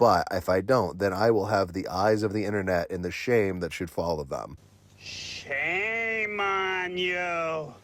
but if I don't, then I will have the eyes of the internet and the shame that should follow them. Shame on you.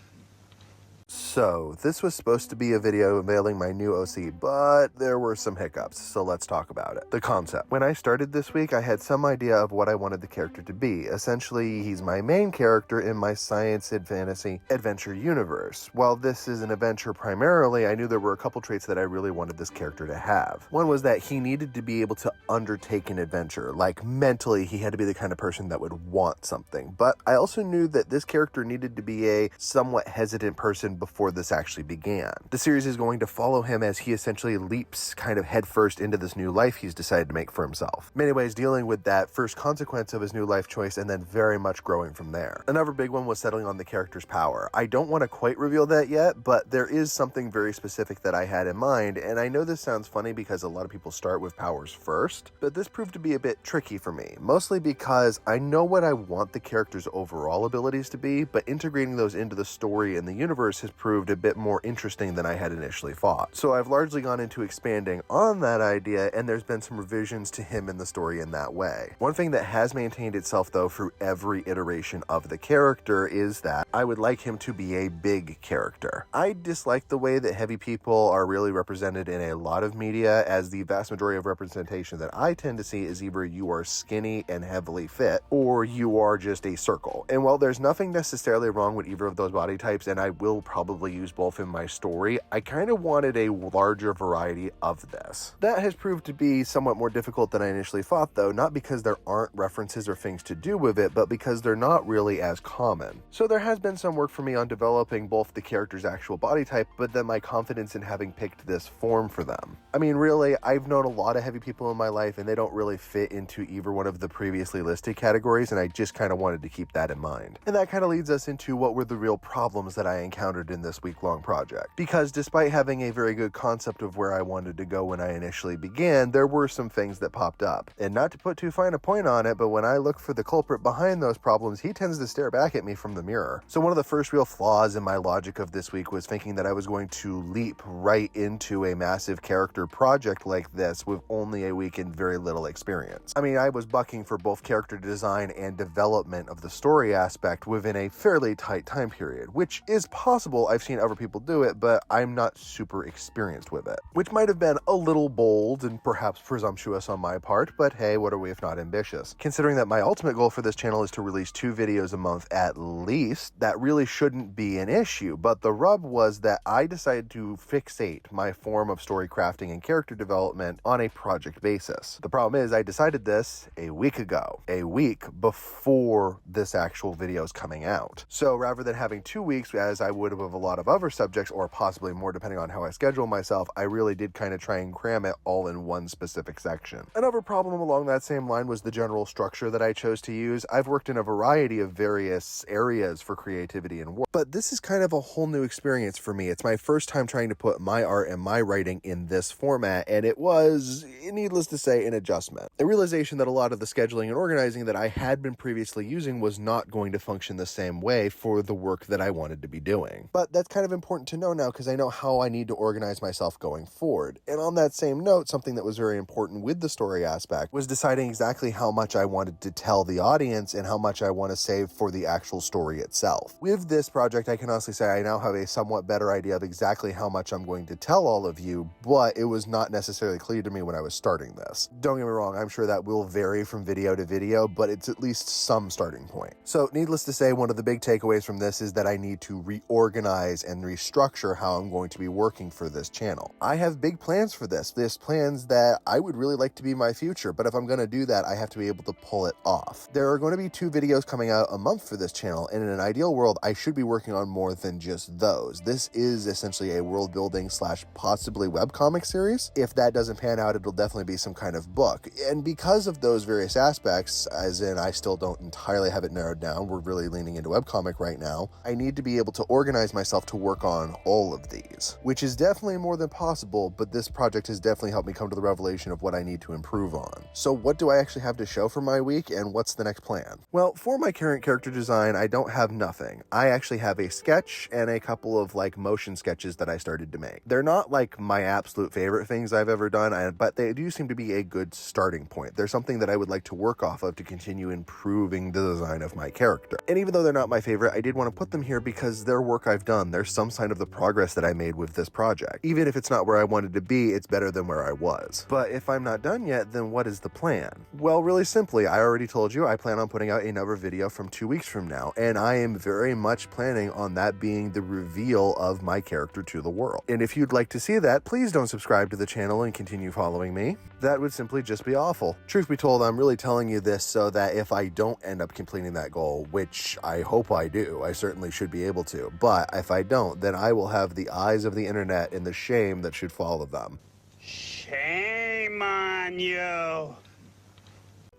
So, this was supposed to be a video unveiling my new OC, but there were some hiccups, so let's talk about it. The concept. When I started this week, I had some idea of what I wanted the character to be. Essentially, he's my main character in my science and fantasy adventure universe. While this is an adventure primarily, I knew there were a couple traits that I really wanted this character to have. One was that he needed to be able to undertake an adventure. Like, mentally, he had to be the kind of person that would want something. But I also knew that this character needed to be a somewhat hesitant person before this actually began. The series is going to follow him as he essentially leaps kind of headfirst into this new life he's decided to make for himself. In many ways, dealing with that first consequence of his new life choice and then very much growing from there. Another big one was settling on the character's power. I don't want to quite reveal that yet, but there is something very specific that I had in mind, and I know this sounds funny because a lot of people start with powers first, but this proved to be a bit tricky for me, mostly because I know what I want the character's overall abilities to be, but integrating those into the story and the universe has proved a bit more interesting than I had initially thought. So I've largely gone into expanding on that idea, and there's been some revisions to him in the story in that way. One thing that has maintained itself though through every iteration of the character is that I would like him to be a big character. I dislike the way that heavy people are really represented in a lot of media, as the vast majority of representation that I tend to see is either you are skinny and heavily fit, or you are just a circle. And while there's nothing necessarily wrong with either of those body types, and I will probably use both in my story, I kind of wanted a larger variety of this. That has proved to be somewhat more difficult than I initially thought though, not because there aren't references or things to do with it, but because they're not really as common. So there has been some work for me on developing both the character's actual body type, but then my confidence in having picked this form for them. I mean, really, I've known a lot of heavy people in my life and they don't really fit into either one of the previously listed categories, and I just kind of wanted to keep that in mind. And that kind of leads us into what were the real problems that I encountered in this week-long project. Because despite having a very good concept of where I wanted to go when I initially began, there were some things that popped up. And not to put too fine a point on it, but when I look for the culprit behind those problems, he tends to stare back at me from the mirror. So one of the first real flaws in my logic of this week was thinking that I was going to leap right into a massive character project like this with only a week and very little experience. I mean, I was bucking for both character design and development of the story aspect within a fairly tight time period, which is possible. I've seen other people do it, but I'm not super experienced with it, which might have been a little bold and perhaps presumptuous on my part, but hey, what are we if not ambitious? Considering that my ultimate goal for this channel is to release 2 videos a month at least, that really shouldn't be an issue, but the rub was that I decided to fixate my form of story crafting and character development on a project basis. The problem is I decided this a week ago, a week before this actual video is coming out. So rather than having 2 weeks as I would with a lot of other subjects, or possibly more depending on how I schedule myself, I really did kind of try and cram it all in one specific section. Another problem along that same line was the general structure that I chose to use. I've worked in a variety of various areas for creativity and work, but this is kind of a whole new experience for me. It's my first time trying to put my art and my writing in this format, and it was, needless to say, an adjustment. The realization that a lot of the scheduling and organizing that I had been previously using was not going to function the same way for the work that I wanted to be doing. But that's kind of important to know now because I know how I need to organize myself going forward. And on that same note, something that was very important with the story aspect was deciding exactly how much I wanted to tell the audience and how much I want to save for the actual story itself. With this project, I can honestly say I now have a somewhat better idea of exactly how much I'm going to tell all of you, but it was not necessarily clear to me when I was starting this. Don't get me wrong, I'm sure that will vary from video to video, but it's at least some starting point. So needless to say, one of the big takeaways from this is that I need to reorganize and restructure how I'm going to be working for this channel. I have big plans for this. There's plans that I would really like to be my future, but if I'm going to do that, I have to be able to pull it off. There are going to be 2 videos coming out a month for this channel, and in an ideal world, I should be working on more than just those. This is essentially a world building / possibly webcomic series. If that doesn't pan out, it'll definitely be some kind of book. And because of those various aspects, as in I still don't entirely have it narrowed down, we're really leaning into webcomic right now, I need to be able to organize myself to work on all of these, which is definitely more than possible, but this project has definitely helped me come to the revelation of what I need to improve on. So what do I actually have to show for my week, and what's the next plan? Well, for my current character design, I don't have nothing. I actually have a sketch and a couple of like motion sketches that I started to make. They're not like my absolute favorite things I've ever done, but they do seem to be a good starting point. They're something that I would like to work off of to continue improving the design of my character. And even though they're not my favorite, I did want to put them here because they're work I've done. There's some sign of the progress that I made with this project. Even if it's not where I wanted to be, it's better than where I was. But if I'm not done yet, then what is the plan? Well, really simply, I already told you I plan on putting out another video from 2 weeks from now, and I am very much planning on that being the reveal of my character to the world. And if you'd like to see that, please don't subscribe to the channel and continue following me. That would simply just be awful. Truth be told, I'm really telling you this so that if I don't end up completing that goal, which I hope I do, I certainly should be able to, but if I don't, then I will have the eyes of the internet and the shame that should follow them. Shame on you.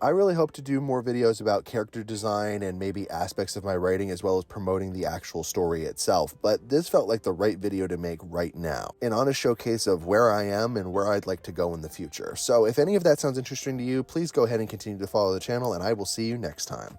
I really hope to do more videos about character design and maybe aspects of my writing, as well as promoting the actual story itself, but this felt like the right video to make right now, an honest showcase of where I am and where I'd like to go in the future. So if any of that sounds interesting to you, please go ahead and continue to follow the channel, and I will see you next time.